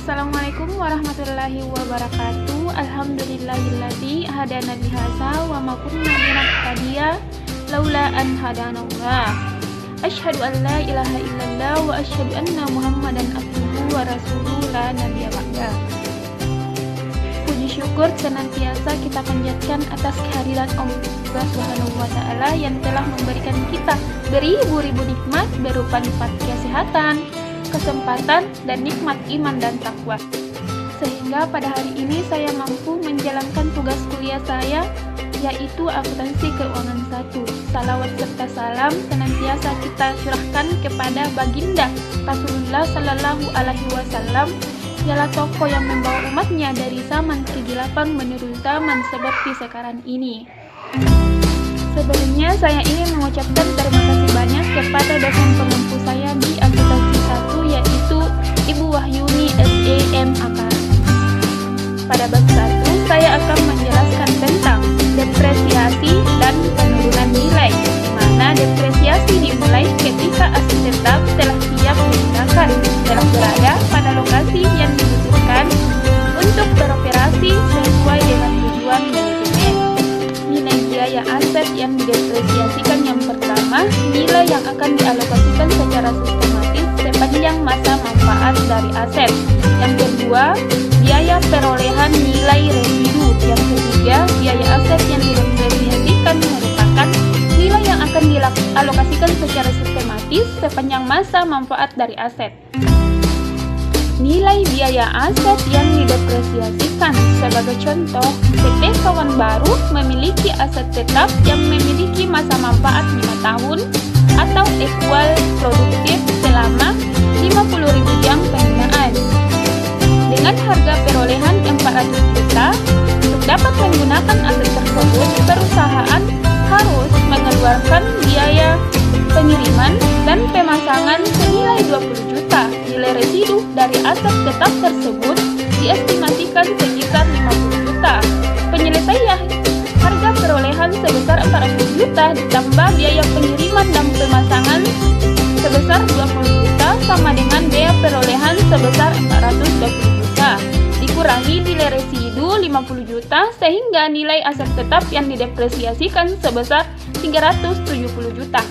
Assalamualaikum warahmatullahi wabarakatuh. Alhamdulillahilladzi hadana lihadza wa ma kunna linahtadiya laula an hadanallah. Asyhadu an la ilaha illallah wa asyhadu anna Muhammadan abduhu wa rasuluhu la nabiyya ba'da. Puji syukur senantiasa kita panjatkan atas kehadiran Allah Subhanahu wa taala yang telah memberikan kita beribu-ribu nikmat berupa nikmat kesehatan, kesempatan, dan nikmat iman dan takwa. Sehingga pada hari ini saya mampu menjalankan tugas kuliah saya, yaitu akuntansi keuangan 1. Salawat serta salam senantiasa kita curahkan kepada baginda Rasulullah Sallallahu Alaihi Wasallam, ialah tokoh yang membawa umatnya dari zaman kegelapan menuju zaman seperti sekarang ini. Sebelumnya saya ingin mengucapkan terima kasih banyak kepada dosen pengempu saya di akuntansi 1, yaitu Ibu Wahyuni SEMAK. Pada bab 1 saya akan menjelaskan tentang depresiasi dan penurunan nilai, di mana depresiasi dimulai ketika aset tetap telah siap digunakan, telah berada pada lokasi yang dibutuhkan untuk beroperasi sesuai dengan tujuan manajemen. Nilai biaya aset yang didepresiasikan yang pertama, nilai yang akan dialokasikan secara sistematis sepanjang masa manfaat dari aset. Yang kedua, biaya perolehan nilai residu. Yang ketiga, biaya aset yang didepresiasikan merupakan nilai yang akan dialokasikan secara sistematis sepanjang masa manfaat dari aset. Nilai biaya aset yang didepresiasikan. Sebagai contoh, PT Kawan Baru memiliki aset tetap yang memiliki masa manfaat 5 tahun atau ekual produktif selama 50.000 jam penggunaan. Dengan harga perolehan 400 juta, untuk dapat menggunakan aset tersebut, perusahaan harus mengeluarkan biaya pengiriman dan pemasangan senilai 20 juta. Nilai residu dari aset tetap tersebut diestimasikan sekitar 50 juta. Penyelesaian harga perolehan sebesar 400 juta ditambah biaya pengiriman dan pemasangan sebesar 20 juta sama dengan biaya perolehan sebesar 420 juta. Dikurangi nilai residu 50 juta sehingga nilai aset tetap yang didepresiasikan sebesar 370 juta.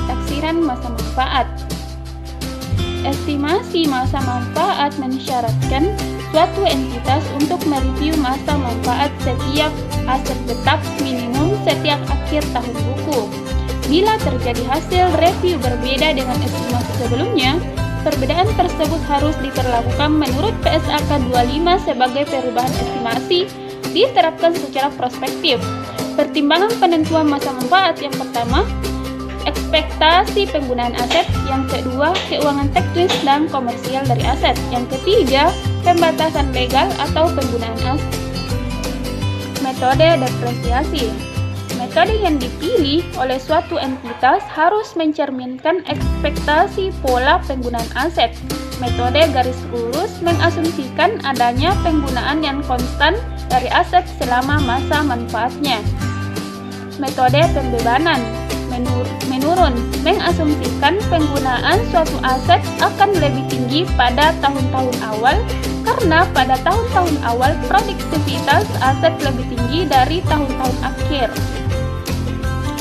Taksiran masa manfaat. Estimasi masa manfaat mensyaratkan suatu entitas untuk mereview masa manfaat setiap aset tetap minimum setiap akhir tahun buku. Bila terjadi hasil review berbeda dengan estimasi sebelumnya, perbedaan tersebut harus diperlakukan menurut PSAK 25 sebagai perubahan estimasi diterapkan secara prospektif. Pertimbangan penentuan masa manfaat yang pertama, ekspektasi penggunaan aset. Yang kedua, keuangan teknis dan komersial dari aset. Yang ketiga, pembatasan legal atau penggunaan aset. Metode depresiasi. Metode yang dipilih oleh suatu entitas harus mencerminkan ekspektasi pola penggunaan aset. Metode garis lurus mengasumsikan adanya penggunaan yang konstan dari aset selama masa manfaatnya. Metode pembebanan menurun mengasumsikan penggunaan suatu aset akan lebih tinggi pada tahun-tahun awal karena pada tahun-tahun awal produktivitas aset lebih tinggi dari tahun-tahun akhir.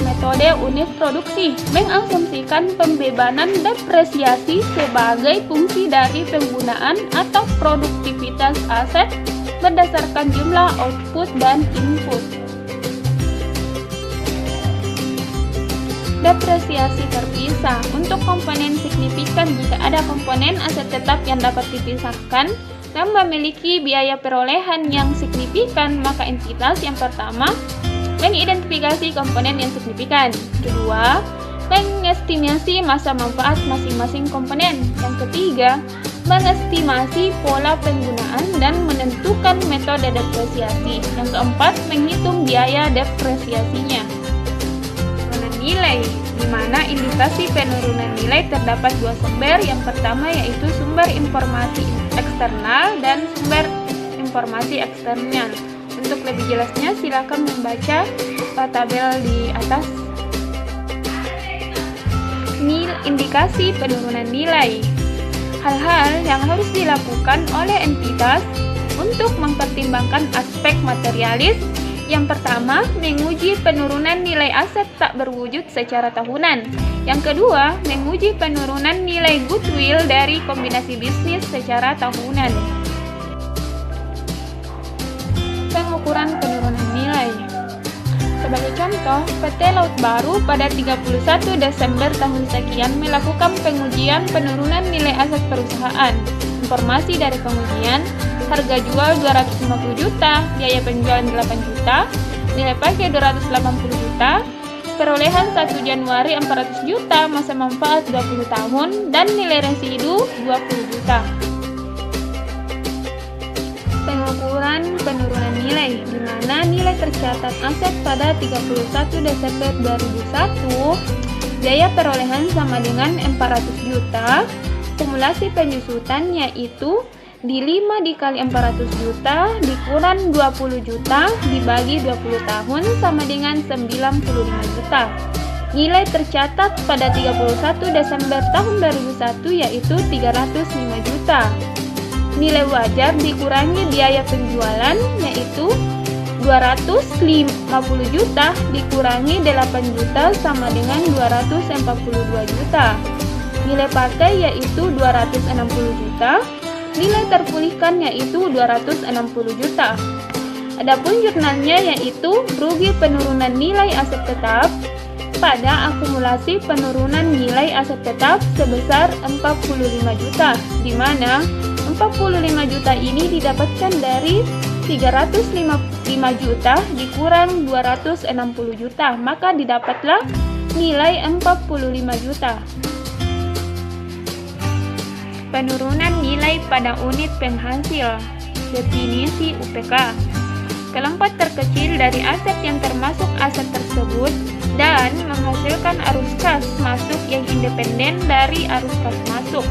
Metode unit produksi mengasumsikan pembebanan depresiasi sebagai fungsi dari penggunaan atau produktivitas aset berdasarkan jumlah output dan input. Depresiasi terpisah. Untuk komponen signifikan, jika ada komponen aset tetap yang dapat dipisahkan dan memiliki biaya perolehan yang signifikan, maka entitas yang pertama mengidentifikasi komponen yang signifikan. Kedua, mengestimasi masa manfaat masing-masing komponen. Yang ketiga, mengestimasi pola penggunaan dan menentukan metode depresiasi. Yang keempat, menghitung biaya depresiasinya. Nilai, di mana indikasi penurunan nilai terdapat dua sumber. Yang pertama yaitu sumber informasi eksternal dan sumber informasi eksternal. Untuk lebih jelasnya silakan membaca tabel di atas. Indikasi penurunan nilai. Hal-hal yang harus dilakukan oleh entitas untuk mempertimbangkan aspek materialis. Yang pertama, menguji penurunan nilai aset tak berwujud secara tahunan. Yang kedua, menguji penurunan nilai goodwill dari kombinasi bisnis secara tahunan. Pengukuran penurunan nilai. Sebagai contoh, PT Laut Baru pada 31 Desember tahun sekian melakukan pengujian penurunan nilai aset perusahaan. Informasi dari pengujian: harga jual 250 juta, biaya penjualan 8 juta, nilai pakai 280 juta, perolehan 1 Januari 400 juta, masa manfaat 20 tahun, dan nilai residu 20 juta. Pengukuran penurunan nilai, di mana nilai tercatat aset pada 31 Desember 2001, biaya perolehan sama dengan 400 juta, kumulasi penyusutan yaitu di 5 dikali 400 juta dikurang 20 juta dibagi 20 tahun sama dengan 95 juta. Nilai tercatat pada 31 Desember tahun 2001 yaitu 305 juta. Nilai wajar dikurangi biaya penjualan yaitu 250 juta dikurangi 8 juta sama dengan 242 juta. Nilai pakai yaitu 260 juta. Nilai terpulihkan yaitu 260 juta. Adapun jurnalnya yaitu rugi penurunan nilai aset tetap pada akumulasi penurunan nilai aset tetap sebesar 45 juta, di mana 45 juta ini didapatkan dari 305 juta dikurang 260 juta, maka didapatlah nilai 45 juta. Penurunan nilai pada unit penghasil. Definisi UPK. Kelompok terkecil dari aset yang termasuk aset tersebut dan menghasilkan arus kas masuk yang independen dari arus kas masuk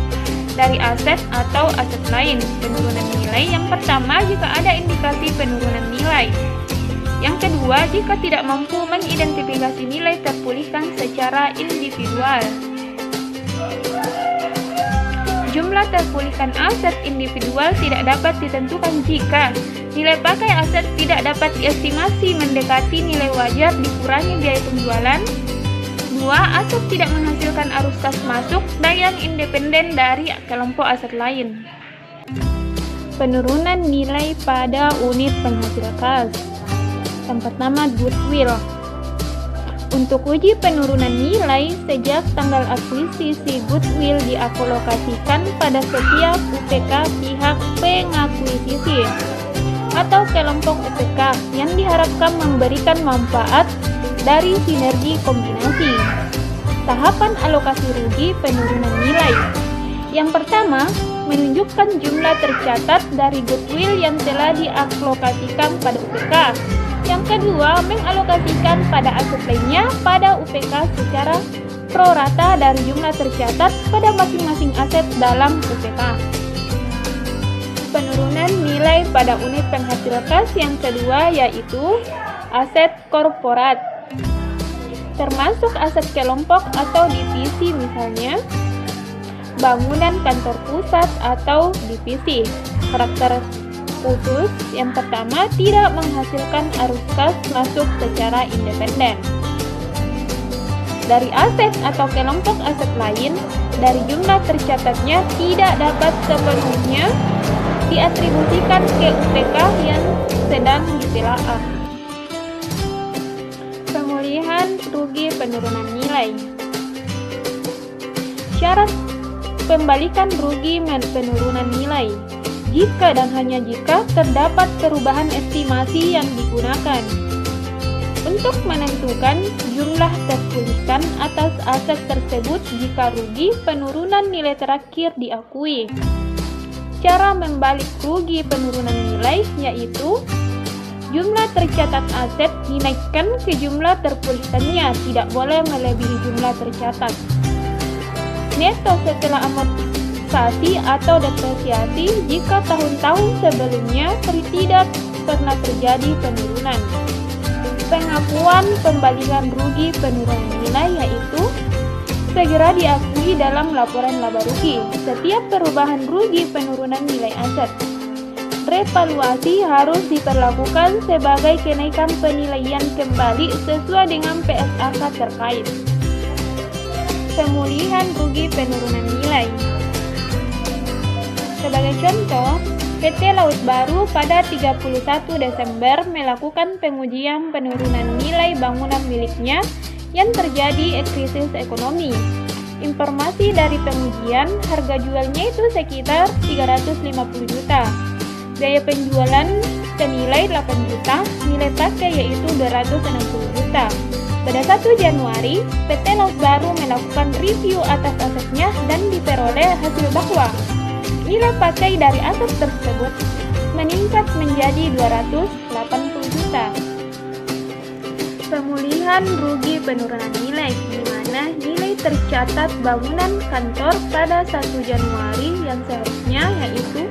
dari aset atau aset lain. Penurunan nilai yang pertama jika ada indikasi penurunan nilai. Yang kedua, jika tidak mampu mengidentifikasi nilai terpulihkan secara individual. Jumlah terpulihkan aset individual tidak dapat ditentukan jika nilai pakai aset tidak dapat diestimasi mendekati nilai wajar dikurangi biaya penjualan. 2. Aset tidak menghasilkan arus kas masuk dan yang independen dari kelompok aset lain. Penurunan nilai pada unit penghasil kas. Yang pertama, goodwill. Untuk uji penurunan nilai, sejak tanggal akuisisi goodwill dialokasikan pada setiap UPK pihak pengakuisisi atau kelompok UPK yang diharapkan memberikan manfaat dari sinergi kombinasi. Tahapan alokasi rugi penurunan nilai. Yang pertama, menunjukkan jumlah tercatat dari goodwill yang telah dialokasikan pada UPK. Yang kedua, mengalokasikan pada aset lainnya pada UPK secara prorata dari jumlah tercatat pada masing-masing aset dalam UPK. Penurunan nilai pada unit penghasil kas yang kedua yaitu aset korporat, termasuk aset kelompok atau divisi, misalnya bangunan kantor pusat atau divisi. Karakter khusus yang pertama, tidak menghasilkan arus kas masuk secara independen dari aset atau kelompok aset lain, dari jumlah tercatatnya tidak dapat sepenuhnya diatribusikan ke UPK yang sedang ditelaah. Pemulihan rugi penurunan nilai. Syarat pembalikan rugi penurunan nilai jika dan hanya jika terdapat perubahan estimasi yang digunakan untuk menentukan jumlah terpulihkan atas aset tersebut jika rugi penurunan nilai terakhir diakui. Cara membalik rugi penurunan nilai yaitu jumlah tercatat aset dinaikkan ke jumlah terpulihkannya, tidak boleh melebihi jumlah tercatat. Neto setelah amortisasi atau depresiasi jika tahun-tahun sebelumnya tidak pernah terjadi penurunan. Pengakuan pembalikan rugi penurunan nilai yaitu segera diakui dalam laporan laba rugi. Setiap perubahan rugi penurunan nilai aset. Revaluasi harus diperlakukan sebagai kenaikan penilaian kembali sesuai dengan PSAK terkait. Pemulihan rugi penurunan nilai. Sebagai contoh, PT Laut Baru pada 31 Desember melakukan pengujian penurunan nilai bangunan miliknya yang terjadi krisis ekonomi. Informasi dari pengujian, harga jualnya itu sekitar 350 juta. Biaya penjualan senilai 8 juta, nilai pakai yaitu 260 juta. Pada 1 Januari, PT Laut Baru melakukan review atas asetnya dan diperoleh hasil bahwa nilai pakai dari aset tersebut meningkat menjadi 280 juta. Pemulihan rugi penurunan nilai, di mana nilai tercatat bangunan kantor pada 1 Januari yang seharusnya yaitu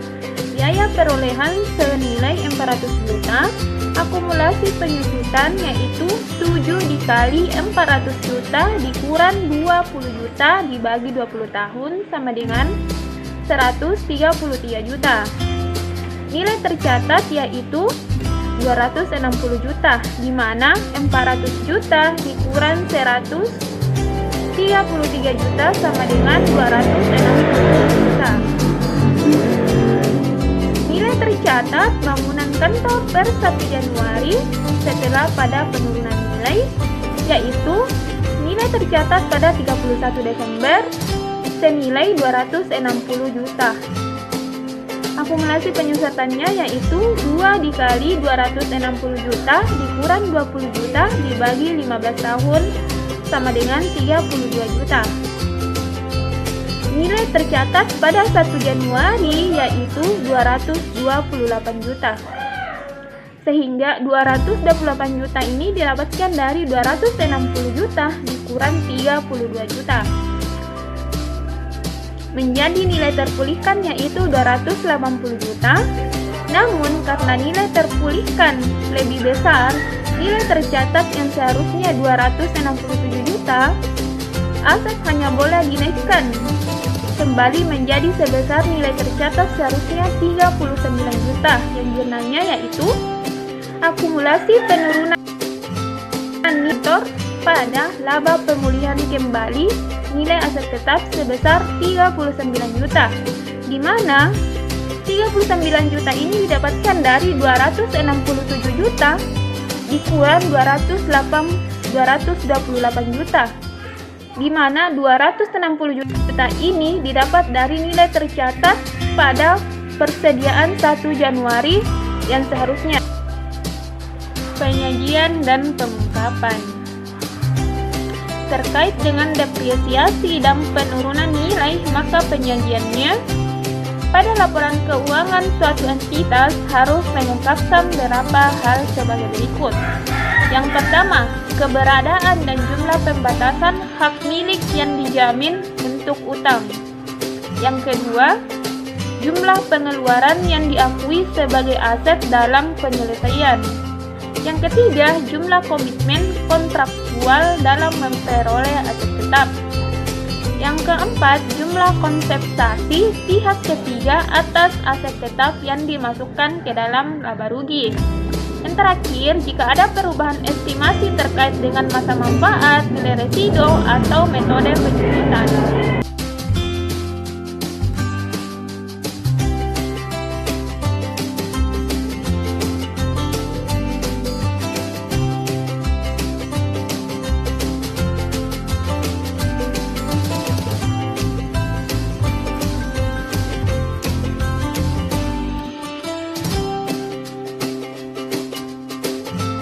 biaya perolehan senilai 400 juta, akumulasi penyusutan yaitu 7 dikali 400 juta dikurang 20 juta dibagi 20 tahun sama dengan 133 juta. Nilai tercatat yaitu 260 juta, di mana 400 juta dikurang 133 juta sama dengan 260 juta. Nilai tercatat bangunan kantor per 1 Januari setelah pada penurunan nilai yaitu nilai tercatat pada 31 Desember senilai 260 juta. Akumulasi penyusutannya yaitu 2 dikali 260 juta dikurang 20 juta dibagi 15 tahun sama dengan 32 juta. Nilai tercatat pada 1 Januari yaitu 228 juta. Sehingga 228 juta ini didapatkan dari 260 juta dikurang 32 juta. Menjadi nilai terpulihkan yaitu 280 juta. Namun karena nilai terpulihkan lebih besar, nilai tercatat yang seharusnya 267 juta, aset hanya boleh dinaikkan kembali menjadi sebesar nilai tercatat seharusnya 39 juta yang jurnalnya yaitu akumulasi penurunan nilai pada laba pemulihan kembali nilai aset tetap sebesar 39 juta, di mana 39 juta ini didapatkan dari 267 juta dikurang 228 juta, di mana 260 juta ini didapat dari nilai tercatat pada persediaan 1 Januari yang seharusnya. Penyajian dan pengungkapan terkait dengan depresiasi dan penurunan nilai, maka penyajiannya pada laporan keuangan suatu entitas harus mengungkapkan beberapa hal sebagai berikut. Yang pertama, keberadaan dan jumlah pembatasan hak milik yang dijamin untuk utang. Yang kedua, jumlah pengeluaran yang diakui sebagai aset dalam penyelesaian. Yang ketiga, jumlah komitmen kontraktual dalam memperoleh aset tetap. Yang keempat, jumlah kompensasi pihak ketiga atas aset tetap yang dimasukkan ke dalam laba rugi. Yang terakhir, jika ada perubahan estimasi terkait dengan masa manfaat, nilai residu, atau metode penjualan.